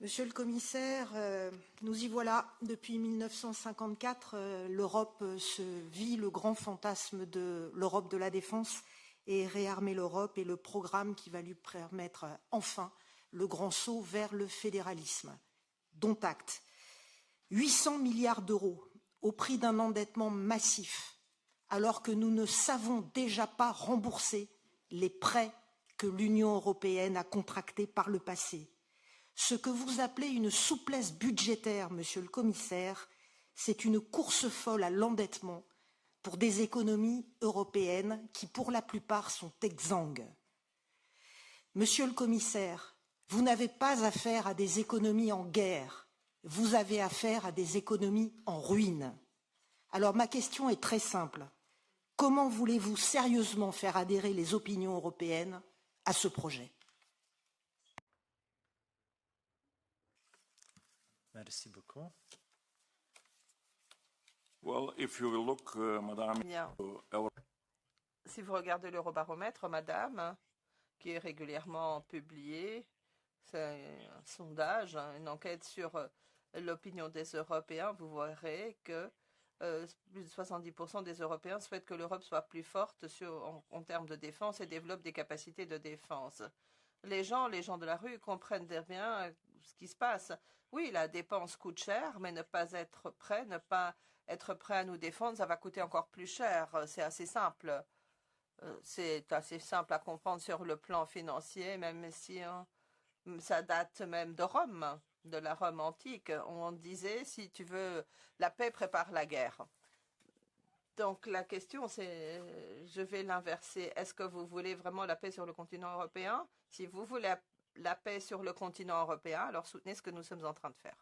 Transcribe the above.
Monsieur le commissaire, nous y voilà. Depuis 1954, l'Europe se vit le grand fantasme de l'Europe de la défense et réarmer l'Europe est le programme qui va lui permettre enfin le grand saut vers le fédéralisme. Dont acte. 800 milliards d'euros au prix d'un endettement massif, alors que nous ne savons déjà pas rembourser les prêts que l'Union européenne a contractés par le passé. Ce que vous appelez une souplesse budgétaire, monsieur le commissaire, c'est une course folle à l'endettement pour des économies européennes qui, pour la plupart, sont exsangues. Monsieur le commissaire, vous n'avez pas affaire à des économies en guerre, vous avez affaire à des économies en ruine. Alors ma question est très simple. Comment voulez-vous sérieusement faire adhérer les opinions européennes à ce projet? Merci beaucoup. Well, if you will look, Madame, Bien. Si vous regardez l'Eurobaromètre, Madame, qui est régulièrement publié, c'est un sondage, une enquête sur l'opinion des Européens, vous verrez que plus de 70% des Européens souhaitent que l'Europe soit plus forte en termes de défense et développe des capacités de défense. Les gens de la rue comprennent bien ce qui se passe. Oui, la dépense coûte cher, mais ne pas être prêt à nous défendre, ça va coûter encore plus cher. C'est assez simple. C'est assez simple à comprendre sur le plan financier, même si ça date même de Rome, de la Rome antique. On disait, si tu veux la paix, prépare la guerre. Donc la question, c'est, je vais l'inverser. Est-ce que vous voulez vraiment la paix sur le continent européen? Si vous voulez la paix sur le continent européen, alors soutenez ce que nous sommes en train de faire.